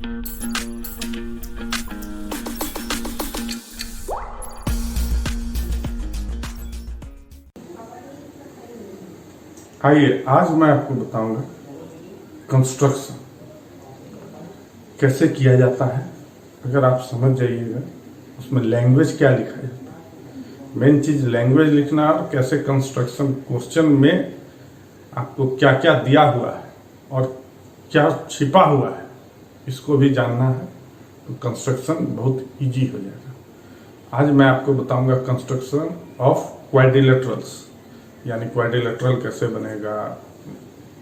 आइए आज मैं आपको बताऊंगा कंस्ट्रक्शन कैसे किया जाता है। अगर आप समझ जाइएगा उसमें लैंग्वेज क्या लिखा जाता है, मेन चीज लैंग्वेज लिखना और कैसे कंस्ट्रक्शन क्वेश्चन में आपको क्या क्या दिया हुआ है और क्या छिपा हुआ है इसको भी जानना है तो कंस्ट्रक्शन बहुत इजी हो जाएगा। आज मैं आपको बताऊंगा कंस्ट्रक्शन ऑफ क्वाड्रिलेटरल्स, यानी क्वाड्रिलेटरल कैसे बनेगा,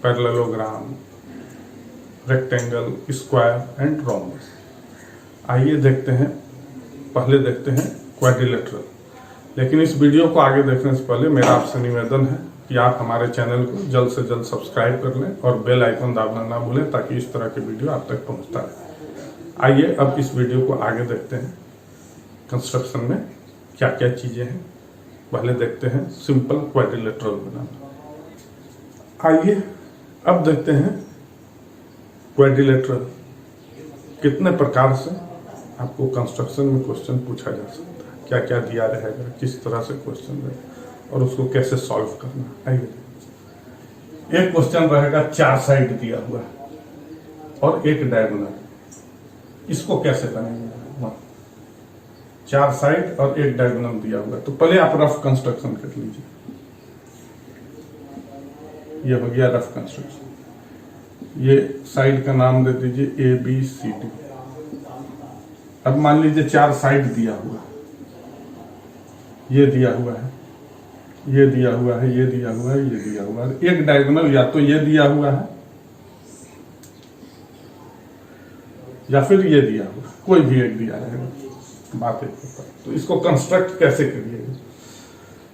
parallelogram, rectangle, square and rhombus. आइए देखते हैं, पहले देखते हैं क्वाड्रिलेटरल। लेकिन इस वीडियो को आगे देखने से पहले मेरा आपसे निवेदन है कि आप हमारे चैनल को जल्द से जल्द सब्सक्राइब कर लें और बेल आइकन दबाना ना भूलें ताकि इस तरह के वीडियो आप तक पहुंचता रहे। आइए अब इस वीडियो को आगे देखते हैं, कंस्ट्रक्शन में क्या क्या चीजें हैं। पहले देखते हैं सिंपल क्वाड्रिलेटरल बनाना। आइए अब देखते हैं क्वाड्रिलेटरल कितने प्रकार से आपको कंस्ट्रक्शन में क्वेश्चन पूछा जा सकता है, क्या क्या दिया रहेगा, किस तरह से क्वेश्चन रहेगा और उसको कैसे सॉल्व करना। आइए एक क्वेश्चन रहेगा, 4 साइड दिया हुआ है और एक डायगोनल, इसको कैसे बनाएंगे। 4 साइड और एक डायगोनल दिया हुआ है तो पहले आप रफ कंस्ट्रक्शन कर लीजिए। ये हो गया रफ कंस्ट्रक्शन। ये साइड का नाम दे दीजिए ABCD। अब मान लीजिए 4 साइड दिया हुआ, ये दिया हुआ है, ये दिया हुआ है, ये दिया हुआ है, ये दिया हुआ है। एक डायगोनल या तो ये दिया हुआ है या फिर ये दिया हुआ, कोई भी एक दिया रहेगा, बात एक होता है। तो इसको कंस्ट्रक्ट कैसे करिएगा,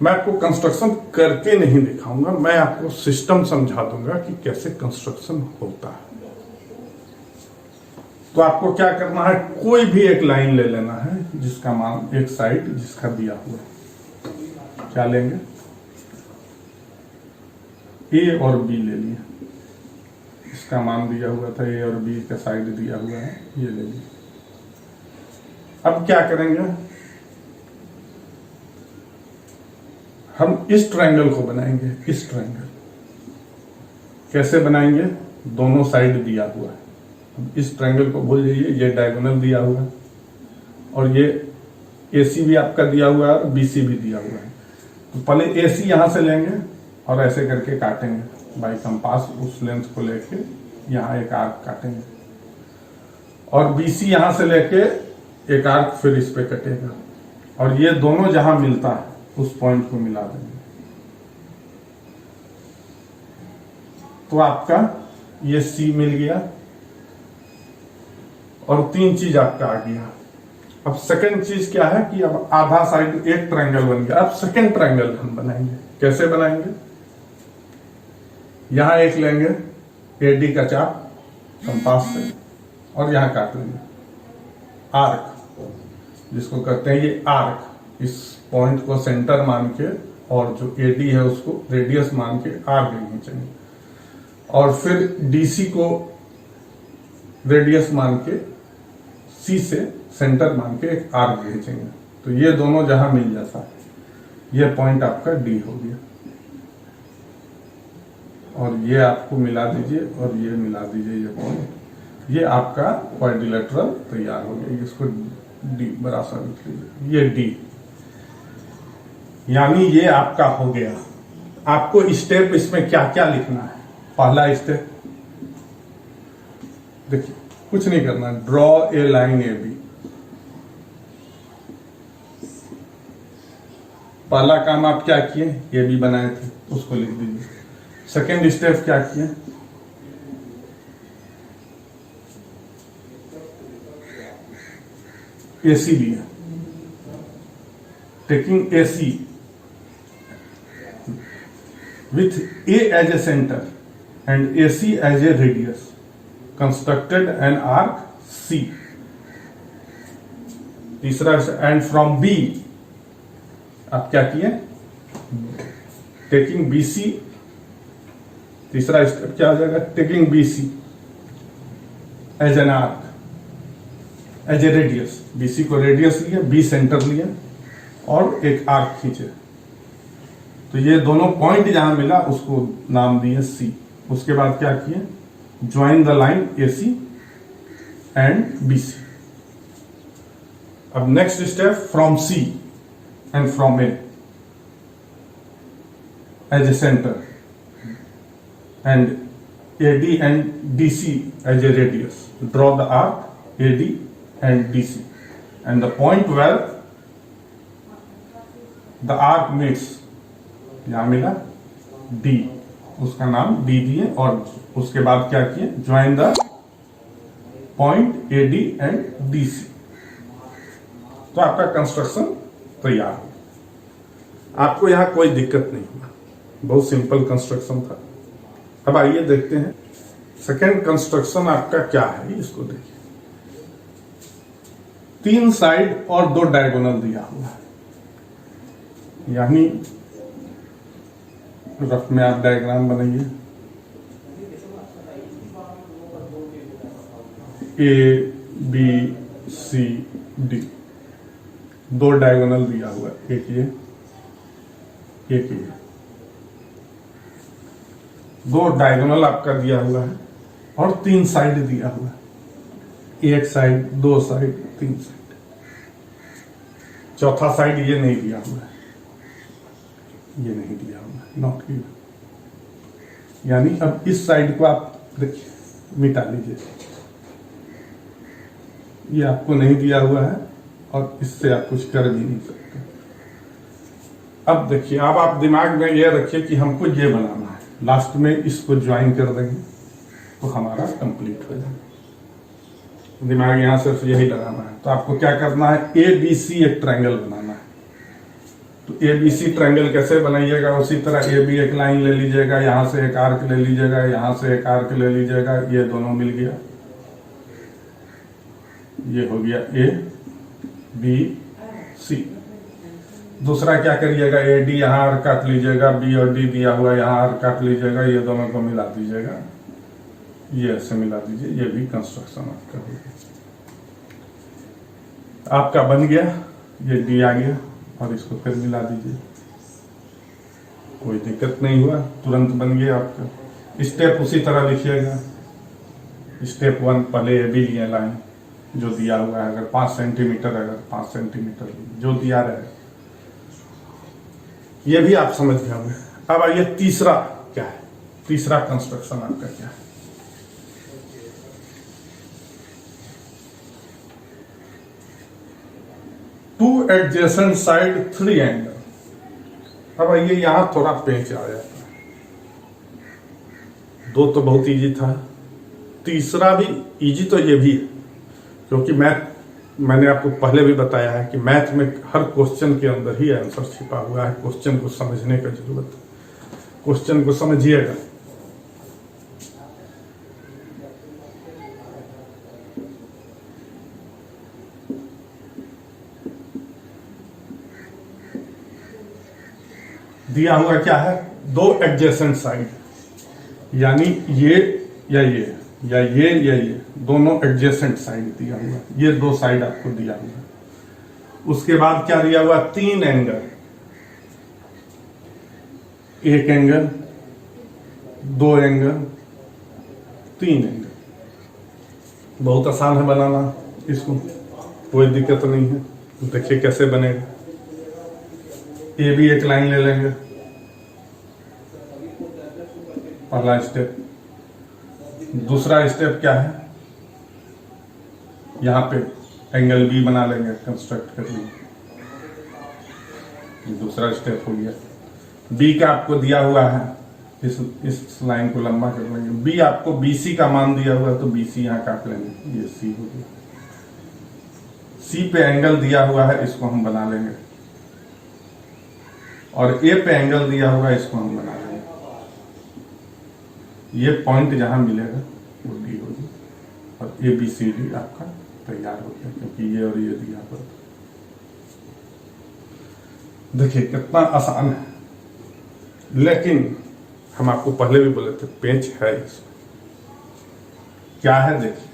मैं आपको कंस्ट्रक्शन करके नहीं दिखाऊंगा, मैं आपको सिस्टम समझा दूंगा कि कैसे कंस्ट्रक्शन होता है। तो आपको क्या करना है, कोई भी एक लाइन ले लेना है जिसका मान, एक साइड जिसका दिया हुआ है, क्या लेंगे, A और B ले लिया, इसका मान दिया हुआ था, A और B का साइड दिया हुआ है, ये ले लिया। अब क्या करेंगे, हम इस ट्रायंगल को बनाएंगे। इस ट्रायंगल कैसे बनाएंगे, दोनों साइड दिया हुआ है। अब इस ट्रायंगल को भूल जाइए, ये डायगोनल दिया हुआ है और ये AC भी आपका दिया हुआ है और BC भी दिया हुआ है। तो पहले AC यहां से लेंगे और ऐसे करके काटेंगे बाई कंपास, उस लेंथ को लेके यहां एक आर्क काटेंगे और BC यहां से लेके एक आर्क फिर इस पे कटेगा और ये दोनों जहां मिलता है उस पॉइंट को मिला देंगे। तो आपका ये C मिल गया और 3 चीज आपका आ गया। अब सेकंड चीज क्या है कि अब आधा साइड एक ट्रायंगल बन गया। अब सेकंड ट्रायंगल हम बनाएंगे, कैसे बनाएंगे, यहां एक लेंगे AD का चाप कंपास से और यहां काट लेंगे आर्क, जिसको कहते हैं ये आर्क। इस पॉइंट को सेंटर मान के और जो AD है उसको रेडियस मान के आर्क खींचेंगे और फिर DC को रेडियस मान के C से सेंटर मान के एक आर्क खींचेंगे। तो ये दोनों जहां मिल जाता है, ये पॉइंट आपका D हो गया और ये आपको मिला दीजिए और ये मिला दीजिए, ये पॉइंट, ये आपका क्वाड्रिलेटरल तैयार हो गया। इसको D बड़ा सा लिख लीजिए, ये D, यानी ये आपका हो गया। आपको स्टेप इसमें क्या क्या लिखना है। पहला स्टेप देखिए, कुछ नहीं करना, ड्रॉ ए लाइन AB। पहला काम आप क्या किए, AB बनाए थे उसको लिख दीजिए। सेकेंड स्टेप क्या किए, AC लिया, taking AC with A as a center and AC as a radius, constructed an arc C. तीसरा, and from B आप क्या किए, टेकिंग BC, तीसरा स्टेप क्या हो जाएगा, taking BC as an arc as a radius, BC को radius लिया, बी सेंटर लिया और एक आर्क खींचे। तो ये दोनों पॉइंट जहां मिला उसको नाम दिए सी। उसके बाद क्या किए, join the line A C and B C. अब next step, from C and from A as a centre and AD and DC as a radius. Draw the arc AD and DC, and the point where the arc meets, यहां मिला D, उसका नाम D दिए और उसके बाद क्या किए, join the point AD and DC। तो आपका कंस्ट्रक्शन तैयार हो। आपको यहां कोई दिक्कत नहीं हुआ, बहुत सिंपल कंस्ट्रक्शन था। अब आइए देखते हैं सेकेंड कंस्ट्रक्शन आपका क्या है। इसको देखिए, 3 साइड और 2 डायगोनल दिया हुआ है, यानी रफ में आप डायग्राम बनाइए। A B C D, 2 diagonal दिया हुआ है, एक ये एक ये, 2 डायगोनल आपका दिया हुआ है और 3 साइड दिया हुआ है, 1 साइड 2 साइड 3 साइड। चौथा साइड ये नहीं दिया हुआ है, ये नहीं दिया हुआ है, नॉट गिवन। यानी अब इस साइड को आप देखिए मिटा लीजिए, ये आपको नहीं दिया हुआ है और इससे आप कुछ कर भी नहीं सकते। अब देखिए, अब आप दिमाग में ये रखिए कि हमको ये बनाना है, लास्ट में इसको ज्वाइन कर देंगे तो हमारा कंप्लीट हो जाएगा। दिमाग यहां सिर्फ यही लगाना है। तो आपको क्या करना है, ए बी सी एक ट्रायंगल बनाना है। तो ए बी सी ट्रायंगल कैसे बनाइएगा, उसी तरह ए बी एक लाइन ले लीजिएगा, यहां से एक आर्क ले लीजिएगा, यहां से एक आर्क ले लीजिएगा, ये दोनों मिल गया, ये हो गया ए बी सी। दूसरा क्या करिएगा, ए डी यहां आर्क काट लीजिएगा, बी और डी दिया हुआ यहां आर्क काट लीजिएगा, ये दोनों को मिला दीजिएगा, ये ऐसे मिला दीजिए, ये भी कंस्ट्रक्शन आपका हो गया। आपका बन गया, ये डी आ गया और इसको फिर मिला दीजिए, कोई दिक्कत नहीं हुआ, तुरंत बन गया आपका। स्टेप उसी तरह लिखिएगा। स्टेप 1, पहले ए बी लिए लाइन जो दिया हुआ है, अगर 5 सेंटीमीटर, अगर 5 सेंटीमीटर जो दिया रहे, ये भी आप समझ गए होंगे। अब आइए तीसरा क्या है, तीसरा कंस्ट्रक्शन आपका क्या है। Two adjacent side 3 angle. अब आइए यहां थोड़ा पेंच आ जाता है। 2 तो बहुत इजी था, तीसरा भी इजी तो ये भी है, क्योंकि मैंने आपको पहले भी बताया है कि मैथ में हर क्वेश्चन के अंदर ही आंसर छिपा हुआ है। क्वेश्चन को समझने का जरूरत है, क्वेश्चन को समझिएगा। दिया हुआ क्या है, 2 एडजेसेंट साइड, यानी ये या ये या ये दोनों एडजेसेंट साइड दिया हुआ है, ये 2 साइड आपको दिया हुआ है। उसके बाद क्या दिया हुआ, 3 एंगल, 1 एंगल, 2 एंगल, 3 एंगल। बहुत आसान है बनाना इसको, कोई दिक्कत नहीं है। देखिए कैसे बनेगा। ये भी एक लाइन ले लेंगे, पहला स्टेप। दूसरा स्टेप क्या है, यहां पे एंगल बी बना लेंगे, कंस्ट्रक्ट कर लेंगे। दूसरा स्टेप हो गया। बी का आपको दिया हुआ है, इस लाइन को लंबा कर लेंगे। बी आपको बीसी का मान दिया हुआ है, तो बीसी यहां काट लेंगे, ये सी हो गया। सी पे एंगल दिया हुआ है, इसको हम बना लेंगे, और ए पे एंगल दिया हुआ है, इसको हम बना लेंगे। ये पॉइंट जहां मिलेगा वो डी होगी, और ए बी सी डी आपका तैयार हो गया, क्योंकि ये और ये दिया हुआ। देखिए कितना आसान है, लेकिन हम आपको पहले भी बोले थे पेंच है इसमें। क्या है देखिए,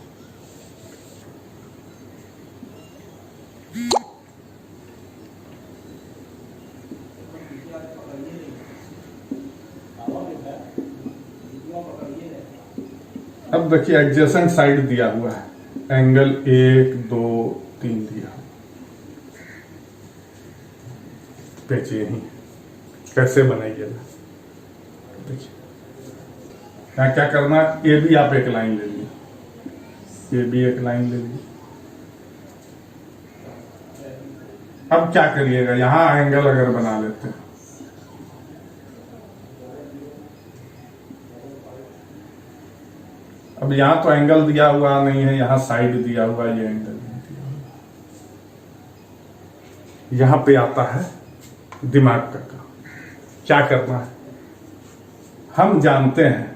अब देखिए एडजेसेंट साइड दिया हुआ है, एंगल 1 2 3 दिया, पेच यही कैसे बनाइएगा। देखिए यहाँ क्या करना है, ये भी आप एक लाइन ले लीजिए, ये भी एक लाइन ले लीजिए। अब क्या करिएगा, यहां एंगल अगर बना लेते हैं, अब यहां तो एंगल दिया हुआ नहीं है, यहां साइड दिया हुआ, ये एंगल नहीं दिया हुआ। यहां पे आता है दिमाग का काम। क्या करना है, हम जानते हैं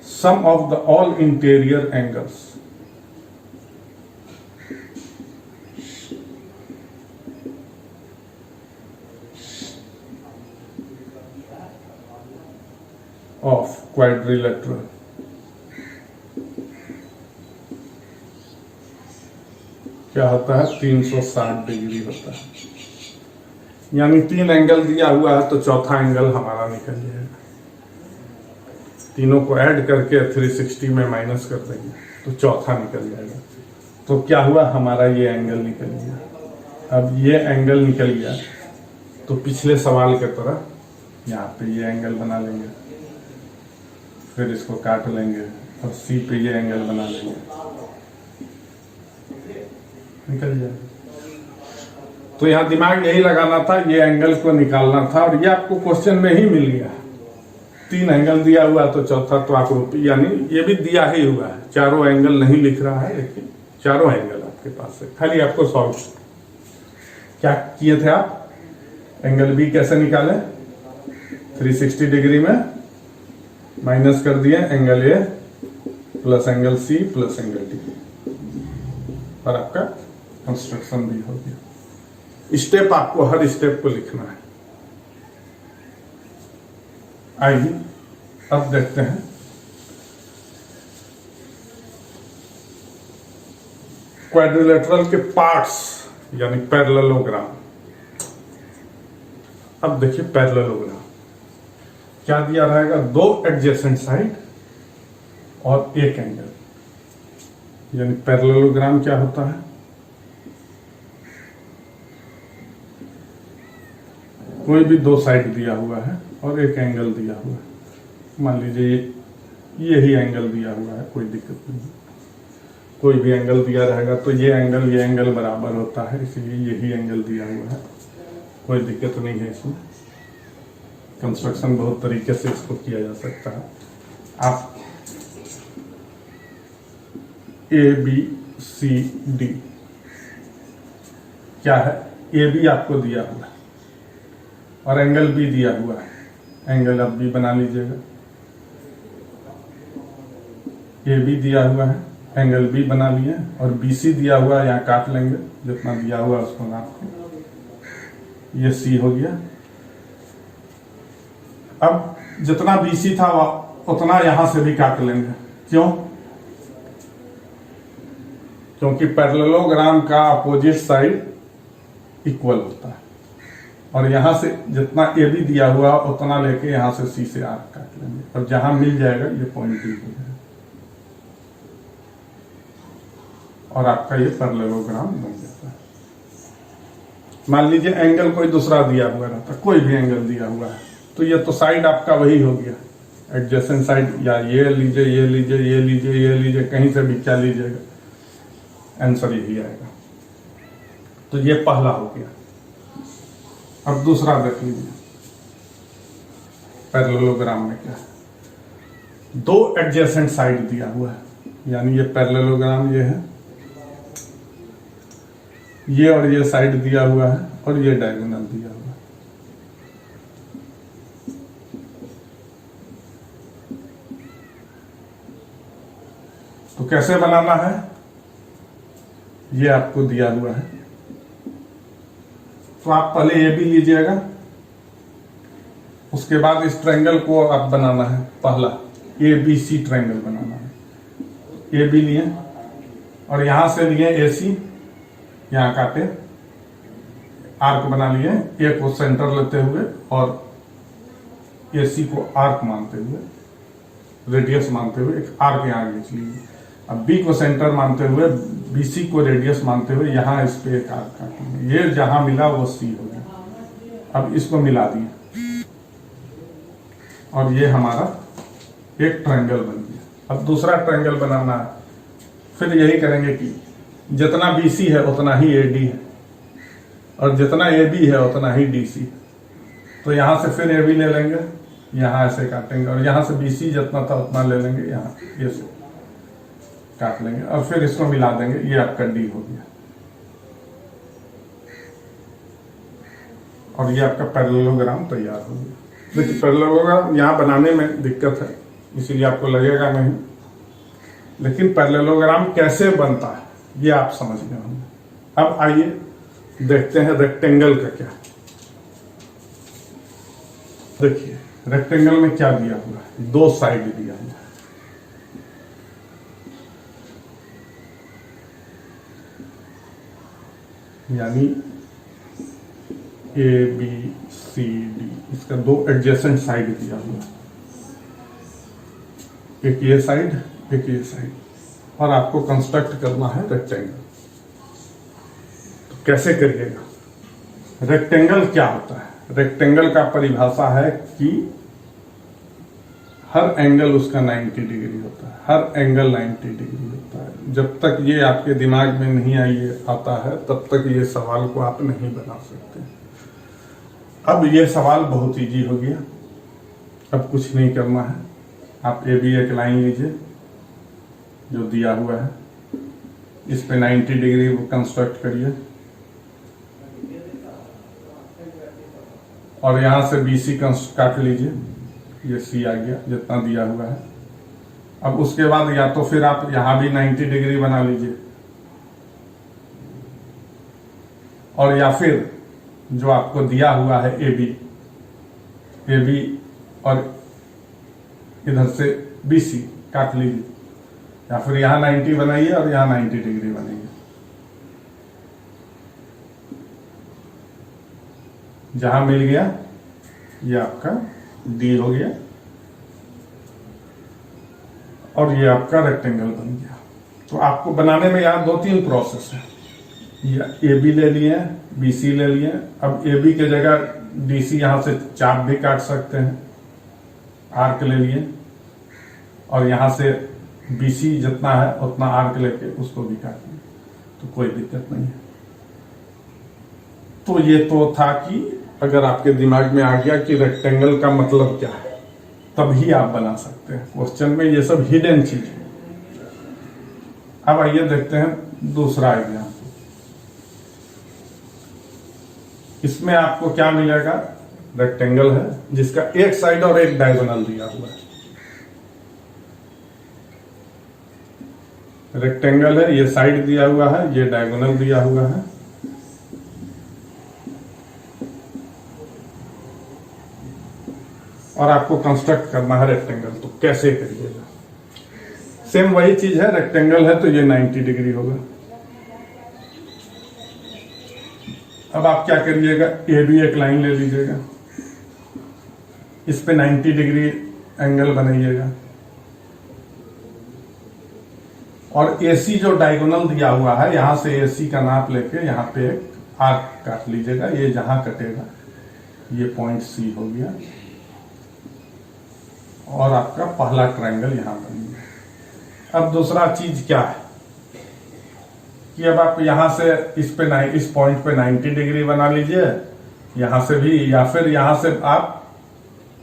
sum of the all interior angles of quadrilateral क्या होता है, 360 डिग्री होता है। यानी 3 एंगल दिया हुआ है तो चौथा एंगल हमारा निकल जाएगा। तीनों को ऐड करके 360 में माइनस कर देंगे तो चौथा निकल जाएगा। तो क्या हुआ, हमारा ये एंगल निकल गया। अब ये एंगल निकल गया तो पिछले सवाल की तरह यहाँ पे ये एंगल बना लेंगे, फिर इसको काट लेंगे और सी पे ये एंगल बना लेंगे, निकल जाए। तो यहां दिमाग यही लगाना था, ये एंगल को निकालना था, और ये आपको क्वेश्चन में ही मिल गया। 3 एंगल दिया हुआ तो चौथा तो आकृति, यानी ये भी दिया ही हुआ है। चारों एंगल नहीं लिख रहा है, लेकिन चारों एंगल आपके पास है, खाली आपको सॉल्व। क्या किए थे आप, एंगल बी कैसे निकाले, 360 डिग्री में माइनस कर दिए angle A plus angle C plus angle D, और आपका कंस्ट्रक्शन भी हो गया। स्टेप आपको हर स्टेप को लिखना है। आइए अब देखते हैं क्वाड्रिलेटरल के पार्ट्स यानी पैरेललोग्राम। अब देखिए पैरेललोग्राम क्या दिया रहेगा, 2 एडजेसेंट साइड और 1 एंगल। यानी पैरेललोग्राम क्या होता है, कोई भी 2 साइड दिया हुआ है और 1 एंगल दिया हुआ है। मान लीजिए यही एंगल दिया हुआ है, कोई दिक्कत नहीं। कोई भी एंगल दिया रहेगा तो ये एंगल बराबर होता है, इसलिए यही एंगल दिया हुआ है, कोई दिक्कत नहीं है इसमें। कंस्ट्रक्शन बहुत तरीके से इसको किया जा सकता है। आप ए बी सी डी क्या है, ए बी आपको दिया हुआ है और एंगल बी दिया हुआ है, एंगल आप बी बना लीजिएगा। ए बी दिया हुआ है, एंगल बी बना लिए, और बी सी दिया हुआ है, यहाँ काट लेंगे, जितना दिया हुआ है उसको नाप के, ये सी हो गया। अब जितना बी सी था उतना यहां से भी काट लेंगे। क्यों, क्योंकि पैरेललोग्राम का अपोजिट साइड इक्वल होता है, और यहां से जितना ए बी दिया हुआ उतना लेके यहां से सी से आर काट लेंगे, और जहां मिल जाएगा ये पॉइंट डी हो जाएगा, और आपका ये पैरेललोग्राम बन जाता है। मान लीजिए एंगल कोई दूसरा दिया हुआ रहता, कोई भी एंगल दिया हुआ है, तो ये तो साइड आपका वही हो गया, एडजेसेंट साइड। या ये लीजिए, ये लीजिए, ये लीजिए, ये लीजिए, कहीं से भी क्या लीजिएगा, आंसर यही आएगा। तो ये पहला हो गया। अब दूसरा देख लीजिए पैरेललोग्राम में क्या है, 2 एडजेसेंट साइड दिया हुआ है, यानी ये पैरेललोग्राम ये है, ये और ये साइड दिया हुआ है, और ये डायगोनल दिया हुआ है। तो कैसे बनाना है, ये आपको दिया हुआ है, तो आप पहले ये भी लीजिएगा, उसके बाद इस ट्रायंगल को आप बनाना है। पहला ए बी सी ट्रायंगल बनाना है। ए बी लिए और यहां से लिए ए सी, यहाँ काटे, आर्क बना लिए, ए को सेंटर लेते हुए और AC को आर्क मानते हुए, रेडियस मानते हुए एक आर्क यहाँ खींच लीजिए। अब B को सेंटर मानते हुए BC को रेडियस मानते हुए यहाँ इस पे एक आर्क काटेंगे। ये जहां मिला वो C हो गया। अब इसको मिला दिए और ये हमारा एक ट्रायंगल बन गया। अब दूसरा ट्रायंगल बनाना है, फिर यही करेंगे कि जितना BC है उतना ही AD है और जितना AB है उतना ही DC है। तो यहां से फिर AB ले लेंगे, यहां ऐसे काटेंगे और यहां से BC जितना था उतना ले लेंगे, यहाँ ये से काट लेंगे और फिर इसको मिला देंगे। ये आपका D हो गया और ये आपका पैरेललोग्राम तैयार हो गया। देखिए पैरेललोग्राम यहाँ बनाने में दिक्कत है, इसीलिए आपको लगेगा नहीं, लेकिन पैरेललोग्राम कैसे बनता है ये आप समझ गए होंगे। अब आइए देखते हैं रेक्टेंगल का क्या। देखिए रेक्टेंगल में क्या दिया हुआ है, दो साइड दिया हुआ है। यानी ABCD, इसका दो एडजेसेंट साइड दिया हुआ है, एक ये साइड एक ये साइड, और आपको कंस्ट्रक्ट करना है रेक्टेंगल। तो कैसे करिएगा? रेक्टेंगल क्या होता है? रेक्टेंगल का परिभाषा है कि हर एंगल उसका 90 डिग्री होता है, हर एंगल 90 डिग्री होता है। जब तक ये आपके दिमाग में नहीं आता है तब तक ये सवाल को आप नहीं बना सकते। अब ये सवाल बहुत इजी हो गया, अब कुछ नहीं करना है। आप AB एक लाइन लीजिए जो दिया हुआ है, इस पे 90 डिग्री कंस्ट्रक्ट करिए और यहां से BC काट लीजिए, ये C आ गया जितना दिया हुआ है। अब उसके बाद या तो फिर आप यहां भी 90 डिग्री बना लीजिए और या फिर जो आपको दिया हुआ है AB और इधर से BC काट लीजिए, या फिर यहां 90 बनाइए और यहां 90 डिग्री बनाइए। जहां मिल गया ये आपका D हो गया और ये आपका रेक्टेंगल बन गया। तो आपको बनाने में यहाँ 2-3 प्रोसेस है। ये AB ले लिए, BC ले लिए। अब AB के जगह DC यहां से चाप भी काट सकते हैं, आर्क ले लिए और यहां से BC जितना है उतना आर्क लेके उसको भी काट लिए, तो कोई दिक्कत नहीं है। तो ये तो था कि अगर आपके दिमाग में आ गया कि रेक्टेंगल का मतलब क्या है तभी आप बना सकते हैं। क्वेश्चन में ये सब हिडन चीज है। अब आइए देखते हैं दूसरा एग्जाम्पल। इसमें आपको क्या मिलेगा? रेक्टेंगल है जिसका एक साइड और एक डायगोनल दिया हुआ है। रेक्टेंगल है, ये साइड दिया हुआ है, ये डायगोनल दिया हुआ है। और आपको कंस्ट्रक्ट करना है रेक्टेंगल, तो कैसे करिएगा? सेम वही चीज है, रेक्टेंगल है तो ये 90 डिग्री होगा। अब आप क्या करिएगा? AB एक लाइन ले लीजिएगा, इस पे 90 डिग्री एंगल बनाइएगा और AC जो डायगोनल दिया हुआ है यहां से AC का नाप लेके यहां पे एक आर्क काट लीजिएगा। ये जहां कटेगा ये पॉइंट C हो गया और आपका पहला ट्रायंगल यहां बन गया। अब दूसरा चीज क्या है कि अब आप यहां से इस पॉइंट पे 90 डिग्री बना लीजिए, यहां से भी, या फिर यहां से आप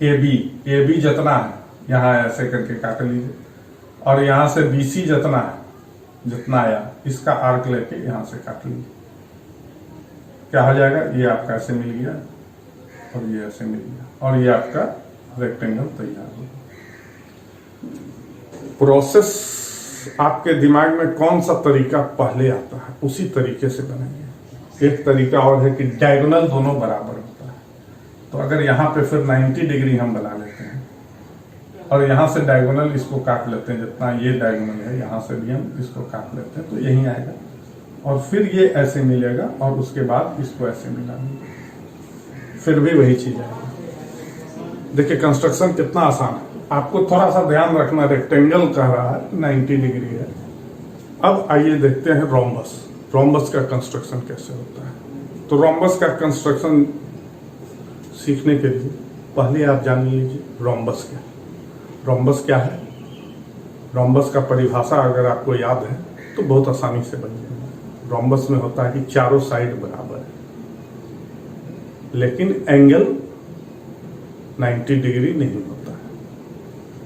AB जितना है यहां ऐसे करके काट लीजिए और यहां से BC जितना है, जितना आया इसका आर्क लेके यहां से काट लीजिए। क्या हो जाएगा? ये आपका ऐसे मिल गया और ये ऐसे मिल गया और ये आपका रेक्टेंगल तैयार हो। प्रोसेस आपके दिमाग में कौन सा तरीका पहले आता है उसी तरीके से बनाइए। एक तरीका और है कि डायगोनल दोनों बराबर होता है, तो अगर यहाँ पे फिर 90 डिग्री हम बना लेते हैं और यहाँ से डायगोनल इसको काट लेते हैं, जितना ये डायगोनल है यहाँ से भी हम इसको काट लेते हैं, तो यही आएगा और फिर ये ऐसे मिलेगा और उसके बाद इसको ऐसे मिलाएंगे, फिर भी वही चीज आएगी। देखिए कंस्ट्रक्शन कितना आसान है। आपको थोड़ा सा ध्यान रखना, रेक्टेंगल कह रहा है 90 डिग्री है। अब आइए देखते हैं रोम्बस। रोम्बस का कंस्ट्रक्शन कैसे होता है। तो रोम्बस का कंस्ट्रक्शन सीखने के लिए पहले आप जान लीजिए रोम्बस क्या। रोम्बस क्या है? रोम्बस का परिभाषा अगर आपको याद है तो बहुत आसानी से बन जाएगा। रोम्बस में होता है कि चारों साइड बराबर है, लेकिन एंगल 90 डिग्री नहीं होता है,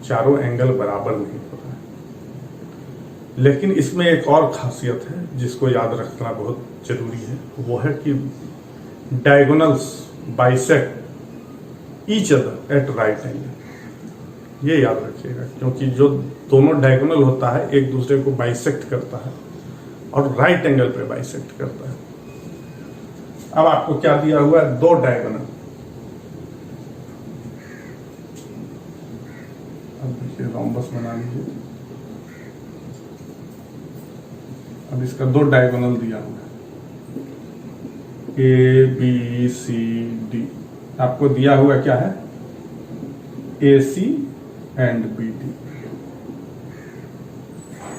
चारों एंगल बराबर नहीं होता है। लेकिन इसमें एक और खासियत है जिसको याद रखना बहुत जरूरी है, वो है कि diagonals bisect each other at right angle. ये याद रखिएगा, क्योंकि जो दोनों डायगोनल होता है एक दूसरे को बाइसेक्ट करता है और राइट एंगल पे बाइसेक्ट करता है। अब आपको क्या दिया हुआ है? दो डायगोनल। अब देखिए रोम्बस बना लीजिए। अब इसका दो डायगोनल दिया हुआ है, ए बी सी डी। आपको दिया हुआ क्या है? ए सी एंड बी डी।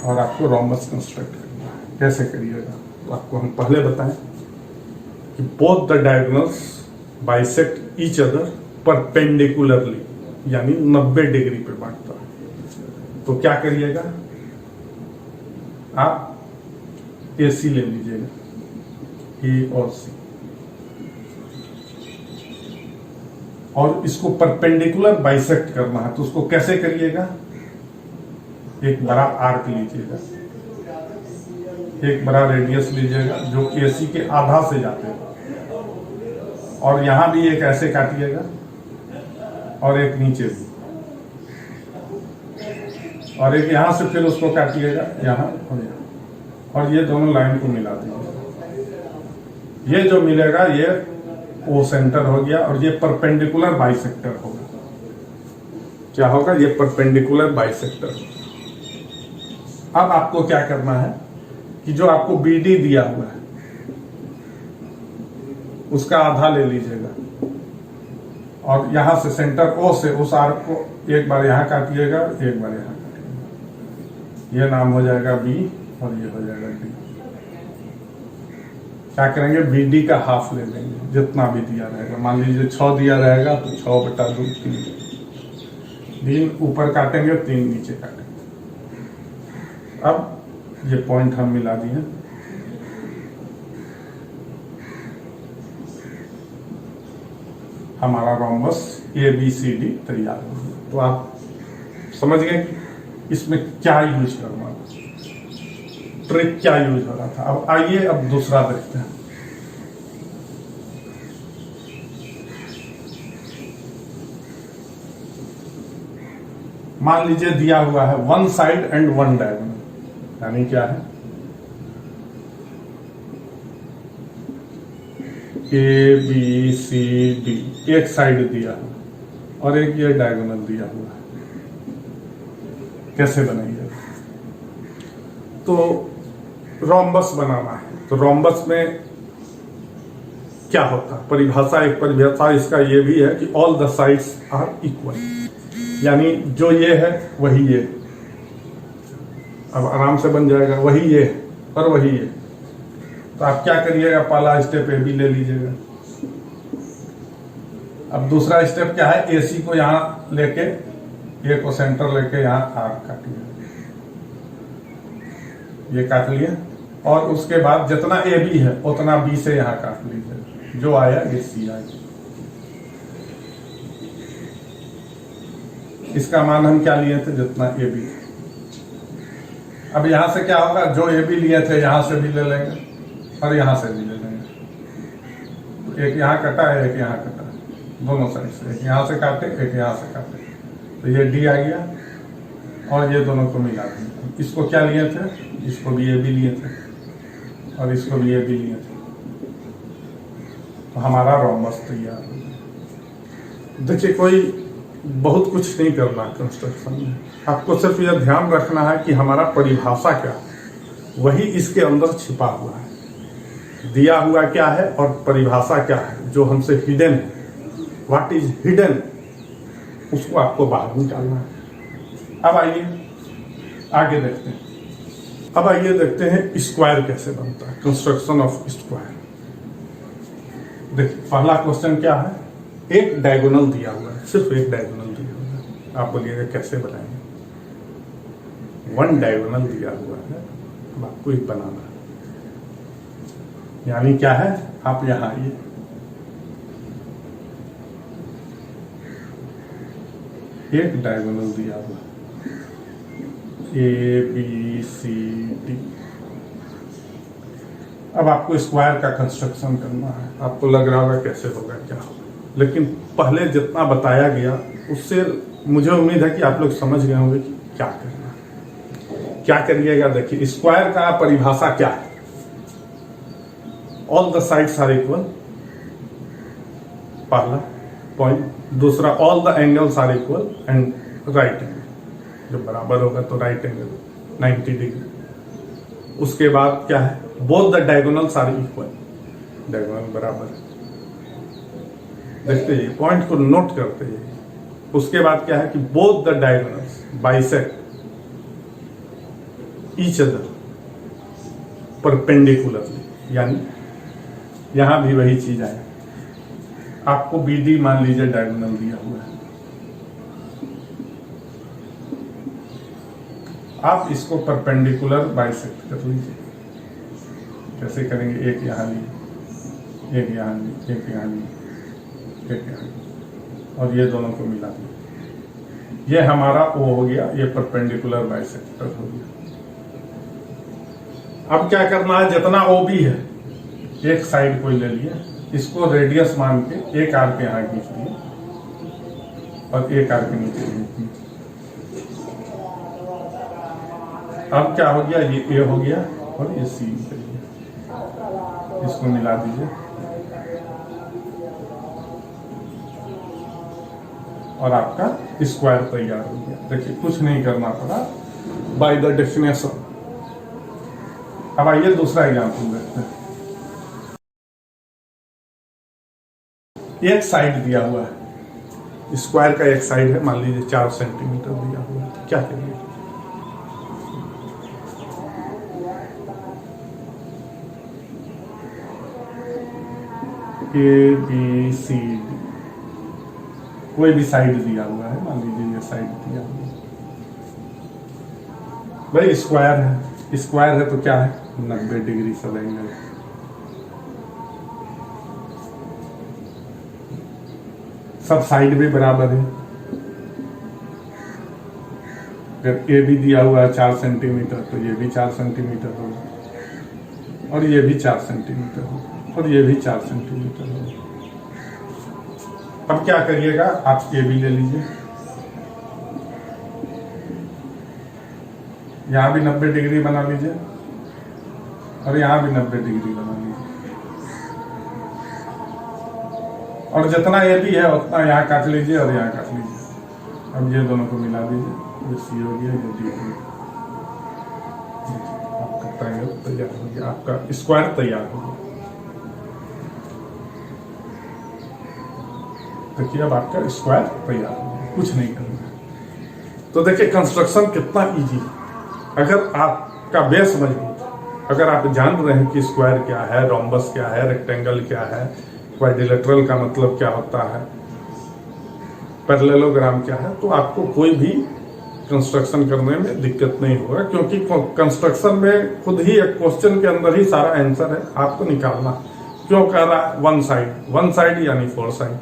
और आपको रोम्बस कंस्ट्रक्ट करना है। कैसे करिएगा? तो आपको हम पहले बताएं कि both the diagonals bisect each other perpendicularly, यानी 90 डिग्री पे बांटता है। तो क्या करिएगा? आप ए सी ले लीजिएगा, ए और सी, और इसको परपेंडिकुलर बाइसेक्ट करना है। तो उसको कैसे करिएगा? एक बड़ा आर्क लीजिएगा, एक बड़ा रेडियस लीजिएगा जो ए सी के आधा से जाते हैं, और यहां भी एक ऐसे काटिएगा और एक नीचे भी, और एक यहां से फिर उसको काटिएगा यहां और यहां, और ये दोनों लाइन को मिला दीजिएगा। ये जो मिलेगा ये ओ सेंटर हो गया, और ये परपेंडिकुलर बाइसेक्टर होगा। क्या होगा? ये परपेंडिकुलर बाइसेक्टर। अब आपको क्या करना है कि जो आपको बीडी दिया हुआ है उसका आधा ले लीजिएगा, और यहां से सेंटर ओ से उस आर्क को एक बार यहां काटिएगा, एक बार यहां काटिएगा। ये नाम हो जाएगा बी और ये हो जाएगा डी। क्या करेंगे? बीडी का हाफ ले लेंगे, जितना भी दिया रहेगा। मान लीजिए 6 दिया रहेगा तो 6/2 3 ऊपर काटेंगे, 3 नीचे काटेंगे। अब ये पॉइंट हम मिला दिए। हमारा rhombus A B C D तैयार हो गया। तो आप समझ गए कि इसमें क्या यूज करना था, ट्रिक क्या यूज हो रहा था। अब आइए अब दूसरा देखते हैं। मान लीजिए दिया हुआ है 1 साइड एंड 1 डायगोनल, यानी क्या है? ए बी सी डी, एक साइड दिया है और एक ये डायगोनल दिया हुआ है। कैसे बनाइए? तो रोम्बस बनाना है। तो रोम्बस में क्या होता है? परिभाषा, एक परिभाषा इसका ये भी है कि all the sides are equal, यानी जो ये है वही ये। अब आराम से बन जाएगा, वही ये और वही ये। तो आप क्या करिएगा? पहला स्टेप ए बी ले लीजिएगा। अब दूसरा स्टेप क्या है? ए सी को यहां लेके, ए को सेंटर लेके यहां आर्क काटिए, ये काट लिया, और उसके बाद जितना ए बी है उतना बी से यहां काट लीजिए, जो आया ये सी आया। इसका मान हम क्या लिए थे? जितना ए बी। अब यहां से क्या होगा? जो ए बी लिए थे यहां से भी ले लेंगे और यहां से भी ले लेंगे। एक यहां कटा है, एक यहां कटा है, दोनों साइड से। एक यहां से काटे, एक यहां से काटे, तो ये डी आ गया, और ये दोनों को मिला देंगे। इसको क्या लिए थे? इसको भी ए बी लिए थे और इसको भी ए बी लिए थे। तो हमारा रोम्बस तैयार हो गया। देखिए कोई बहुत कुछ नहीं करना कंस्ट्रक्शन में, आपको सिर्फ यह ध्यान रखना है कि हमारा परिभाषा क्या है, वही इसके अंदर छिपा हुआ है। दिया हुआ क्या है और परिभाषा क्या है, जो हमसे हिडन है, व्हाट इज हिडन, उसको आपको बाहर निकालना है। अब आइए आगे देखते हैं। अब आइए देखते हैं स्क्वायर कैसे बनता है, कंस्ट्रक्शन ऑफ स्क्वायर। देखिए पहला क्वेश्चन क्या है, एक डायगोनल दिया हुआ है, सिर्फ एक डायगोनल दिया हुआ है। आप बोलिएगा कैसे बनाएंगे, वन डायगोनल दिया हुआ है, अब आपको एक बनाना है। यानी क्या है, आप यहां आइए, एक डायगोनल दिया हुआ ए बी सी डी। अब आपको स्क्वायर का कंस्ट्रक्शन करना है। आपको लग रहा होगा कैसे होगा क्या होगा, लेकिन पहले जितना बताया गया उससे मुझे उम्मीद है कि आप लोग समझ गए होंगे कि क्या करना है। क्या करिएगा, देखिए स्क्वायर का परिभाषा क्या है, all the sides are equal, पहला पॉइंट। दूसरा, all the angles are equal and right angle, जब बराबर होगा तो राइट एंगल 90 डिग्री। उसके बाद क्या है, both the diagonals are equal, diagonal बराबर। देखते जाइए, पॉइंट को नोट करते जाइए। उसके बाद क्या है कि both the diagonals bisect each other perpendicularly, यानी यहां भी वही चीज आए। आपको बीडी मान लीजिए डायगोनल दिया हुआ है, आप इसको परपेंडिकुलर बाइसेक्ट कर लीजिए। कैसे करेंगे, एक यहां ली, एक यहां ली, एक यहां ली, एक यहां ली, और ये दोनों को मिला दिया। ये हमारा ओ हो गया, ये परपेंडिकुलर बाइसेक्टर हो गया। अब क्या करना है, जितना ओ बी है एक साइड को ले लिया, इसको रेडियस मान के एक आर के यहां खींच दिया और एक आर के नीचे खींच दिया। अब क्या हो गया, ये ए हो गया और ये सी निकल गया, इसको मिला दीजिए और आपका स्क्वायर तैयार हो गया। देखिए कुछ नहीं करना पड़ा, बाय द डेफिनेशन। अब आइए दूसरा एग्जाम्पल देखते हैं। एक साइड दिया हुआ है, स्क्वायर का एक साइड है, मान लीजिए 4 सेंटीमीटर दिया हुआ है, तो क्या करिए, ए बी सी डी, कोई भी साइड दिया हुआ है, मान लीजिए ये साइड दिया हुआ है। भाई स्क्वायर है, स्क्वायर है तो क्या है, 90 डिग्री सब एंगल। सब साइड भी बराबर है। अगर ए भी दिया हुआ है 4 सेंटीमीटर तो ये भी 4 सेंटीमीटर होगा, और ये भी 4 सेंटीमीटर होगा, और ये भी 4 सेंटीमीटर होगा। अब क्या करिएगा, आप ए भी ले लीजिए, यहां भी 90 डिग्री बना लीजिए और यहां भी 90 डिग्री बना लीजिए, और जितना ये भी है उतना यहाँ काट लीजिए और यहाँ काट लीजिए। अब ये दोनों को मिला दीजिए, ये सी हो गया, ये डी हो गया, आपका ट्रायंगल तैयार हो गया, आपका स्क्वायर तैयार हो गया। देखिए अब आपका स्क्वायर तैयार हो गया, कुछ नहीं करना। तो देखिए कंस्ट्रक्शन कितना इजी है। अगर आपका बेस मजबूत, अगर आप जान रहे हैं कि स्क्वायर क्या है, रोम्बस क्या है, रेक्टेंगल क्या है, क्वाड्रिलेटरल का मतलब क्या होता है, पैरेललोग्राम क्या है, तो आपको कोई भी कंस्ट्रक्शन करने में दिक्कत नहीं होगा, क्योंकि कंस्ट्रक्शन में खुद ही एक क्वेश्चन के अंदर ही सारा आंसर है, आपको निकालना। क्यों कह रहा है वन साइड यानी 4 साइड,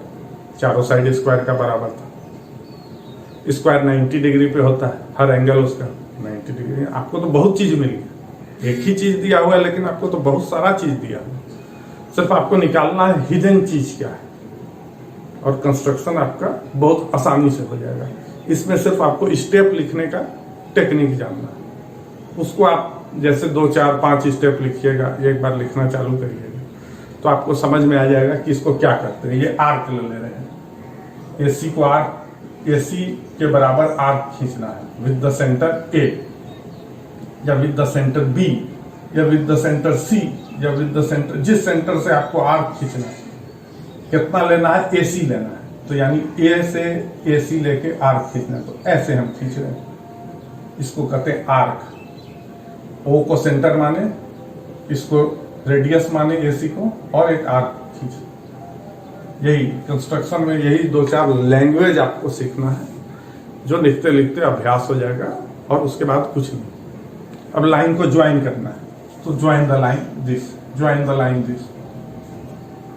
चारों साइड स्क्वायर का बराबर था। स्क्वायर 90 डिग्री पे होता है, हर एंगल उसका 90 डिग्री। आपको तो बहुत चीज मिल गई, एक ही चीज दिया हुआ है लेकिन आपको तो बहुत सारा चीज दिया हुआ है। सिर्फ आपको निकालना है हिडन चीज क्या है, और कंस्ट्रक्शन आपका बहुत आसानी से हो जाएगा। इसमें सिर्फ आपको स्टेप लिखने का टेक्निक जानना है। उसको आप जैसे 2 4 5 स्टेप लिखिएगा, एक बार लिखना चालू करिएगा तो आपको समझ में आ जाएगा कि इसको क्या करते हैं। ये आर्क ले रहे हैं, एसी को आर्क, एसी के बराबर आर्क खींचना है विद द सेंटर ए या विद द सेंटर बी। या विद द सेंटर सी या विद द सेंटर, जिस सेंटर से आपको आर्क खींचना है, कितना लेना है, AC लेना है, तो यानी A से AC लेके आर्क खींचना है, तो ऐसे हम खींच रहे हैं, इसको कहते हैं आर्क। O को सेंटर माने, इसको रेडियस माने AC को, और एक आर्क खींच। यही कंस्ट्रक्शन में यही 2-4 लैंग्वेज आपको सीखना है, जो लिखते लिखते अभ्यास हो जाएगा, और उसके बाद कुछ नहीं। अब लाइन को ज्वाइन करना है, तो join the line this, join the line this,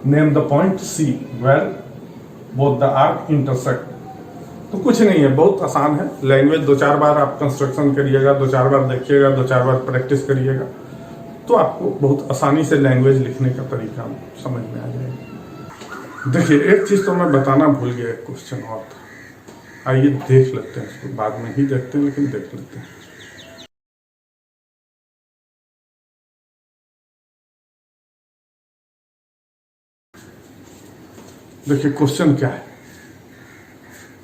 name the point C where both the arc intersect. तो कुछ नहीं है, बहुत आसान है। लैंग्वेज 2-4 बार आप कंस्ट्रक्शन करिएगा, 2-4 बार देखिएगा, 2-4 बार प्रैक्टिस करिएगा, तो आपको बहुत आसानी से लैंग्वेज लिखने का तरीका समझ में आ जाएगा। देखिए, एक चीज तो मैं बताना भूल गया, एक क्वेश्चन और था, आइए देख लेते हैं इसको, बाद में ही देखते हैं, लेकिन देख लेते हैं। देखिए क्वेश्चन क्या है,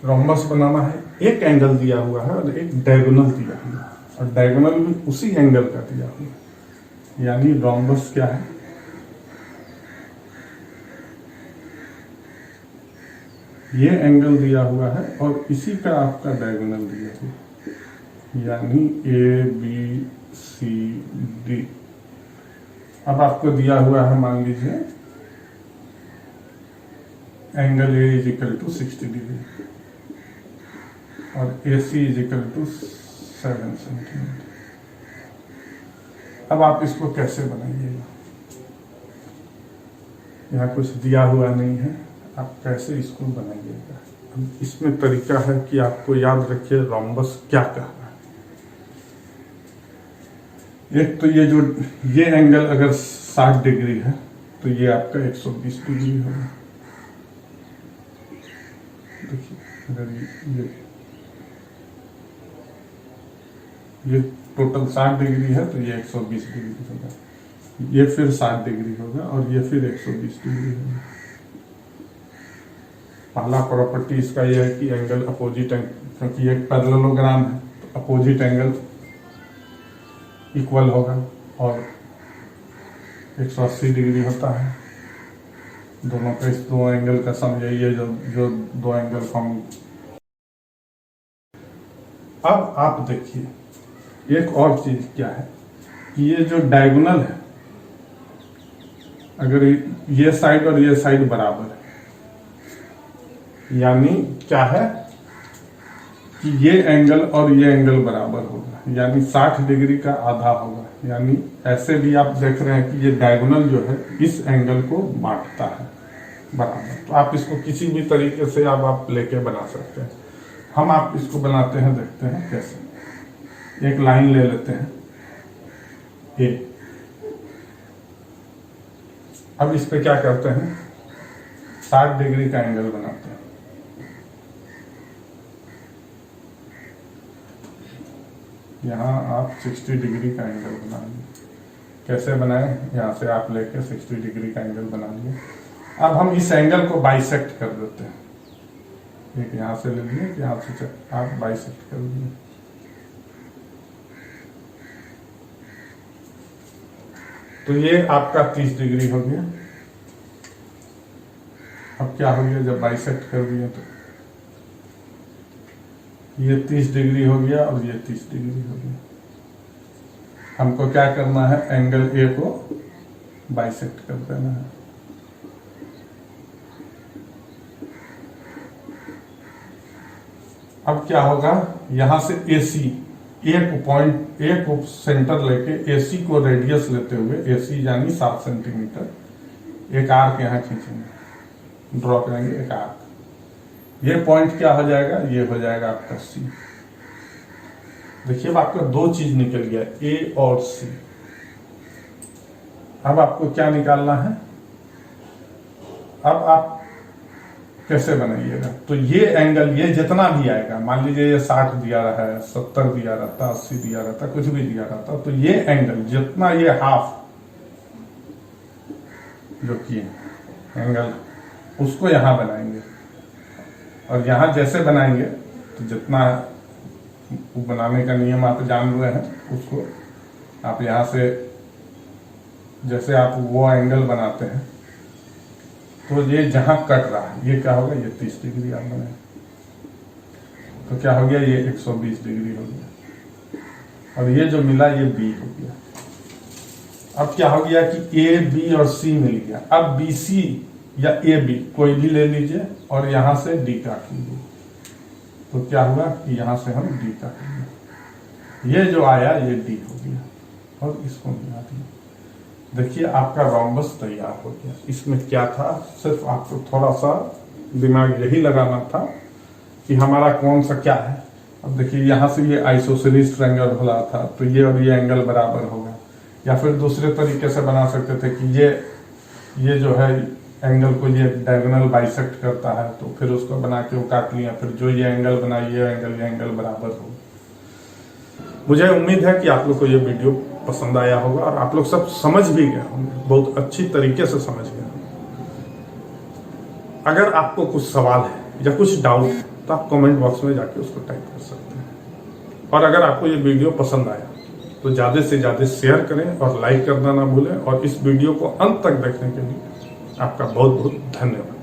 रोम्बस बनाना है, एक एंगल दिया हुआ है और एक डायगोनल दिया हुआ है, और डायगोनल भी उसी एंगल का दिया हुआ है, यानी रोम्बस क्या है, ये एंगल दिया हुआ है और इसी का आपका डायगोनल दिया हुआ है, यानी ABCD। अब आपको दिया हुआ है, मान लीजिए angle A is equal to 60 degree और AC is equal to 7 centimetre. अब आप इसको कैसे बनाइएगा, यहाँ कुछ दिया हुआ नहीं है, आप कैसे इसको बनाइएगा। अब इसमें तरीका है कि आपको याद रखिए रोम्बस क्या कह रहा है। एक तो ये एंगल अगर 60 डिग्री है, तो ये आपका 120 डिग्री होगा। देखिए, अगर ये टोटल 60 डिग्री है, तो ये 120 डिग्री होगा, ये फिर 60 डिग्री होगा, और ये फिर 120 डिग्री होगा। पहला प्रॉपर्टी इसका यह है कि एंगल अपोजिट, क्योंकि एक पैरेललोग्राम है, तो अपोजिट एंगल इक्वल होगा, और 180 डिग्री होता है। दोनों का, इस दो एंगल का सम यही है, जो दो एंगल फॉर्म। अब आप देखिए, एक और चीज क्या है कि ये जो डायगोनल है, अगर ये साइड और ये साइड बराबर है, यानी क्या है कि ये एंगल और ये एंगल बराबर होगा, यानी 60 डिग्री का आधा होगा। यानी ऐसे भी आप देख रहे हैं कि ये डायगोनल जो है इस एंगल को बांटता है बराबर। तो आप इसको किसी भी तरीके से आप लेके बना सकते हैं। हम आप इसको बनाते हैं, देखते हैं कैसे। एक लाइन ले लेते हैं ए, अब इस पे क्या करते हैं, 60 डिग्री का एंगल बनाते हैं। यहाँ आप 60 डिग्री का एंगल बना लिए। कैसे बनाए, यहाँ से आप लेके 60 डिग्री का एंगल बना लिए। अब हम इस एंगल को बाइसेक्ट कर देते हैं। एक यहाँ से ले लिए, यहाँ से आप बाइसेक्ट कर दिए। तो ये आपका 30 डिग्री हो गया। अब क्या हो गया, जब बाइसेक्ट कर दिए तो ये 30 डिग्री हो गया और ये 30 डिग्री हो गया। हमको क्या करना है, एंगल ए को बाइसेक्ट कर देना है। अब क्या होगा, यहां से AC, एक पॉइंट, एक सेंटर लेके AC को रेडियस लेते हुए, AC यानी 7 सेंटीमीटर, एक आर्क यहां खींचेंगे, ड्रॉ करेंगे एक आर्क। ये पॉइंट क्या हो जाएगा, ये हो जाएगा आपका C। देखिए अब आपका दो चीज निकल गया, A और C। अब आपको क्या निकालना है, अब आप कैसे बनाइएगा। तो ये एंगल, ये जितना भी आएगा, मान लीजिए ये 60 दिया रहा है, 70 दिया रहता, 80 दिया रहता, कुछ भी दिया रहता, तो ये एंगल जितना, ये हाफ जो कि एंगल, उसको यहां बनाएंगे। और यहां जैसे बनाएंगे तो जितना बनाने का नियम आप जान रहे हैं, उसको आप यहां से जैसे आप वो एंगल बनाते हैं तो ये जहां कट रहा है ये क्या होगा, ये 30 डिग्री आप बनाए तो क्या हो गया, ये 120 डिग्री हो गया। और ये जो मिला ये बी हो गया। अब क्या हो गया कि ए बी और सी मिल गया। अब बी सी या ए बी कोई भी ले लीजिए और यहां से डी काट लीजिए तो क्या हुआ कि यहां से हम डी काट लीजिए, ये जो आया ये डी हो गया और इसको मिला दिया। देखिए आपका रोम्बस तैयार हो गया। इसमें क्या था, सिर्फ आपको थोड़ा सा दिमाग यही लगाना था कि हमारा कौन सा क्या है। अब देखिए यहाँ से ये आइसोसेलिस ट्रायंगल हो रहा था तो ये और ये एंगल बराबर होगा, या फिर दूसरे तरीके से बना सकते थे कि ये जो है एंगल को ये डायगोनल बाइसेक्ट करता है तो फिर उसको बना के वो काट लिया, फिर जो ये एंगल बना ये एंगल बराबर हो। मुझे उम्मीद है कि आप लोग को ये वीडियो पसंद आया होगा और आप लोग सब समझ भी गए होंगे, बहुत अच्छी तरीके से समझ गए होंगे। अगर आपको कुछ सवाल है या कुछ डाउट है तो आप कमेंट बॉक्स में जाके उसको टाइप कर सकते हैं। और अगर आपको ये वीडियो पसंद आया तो ज़्यादा से ज़्यादा शेयर करें और लाइक करना ना भूलें। और इस वीडियो को अंत तक देखने के लिए आपका बहुत बहुत धन्यवाद।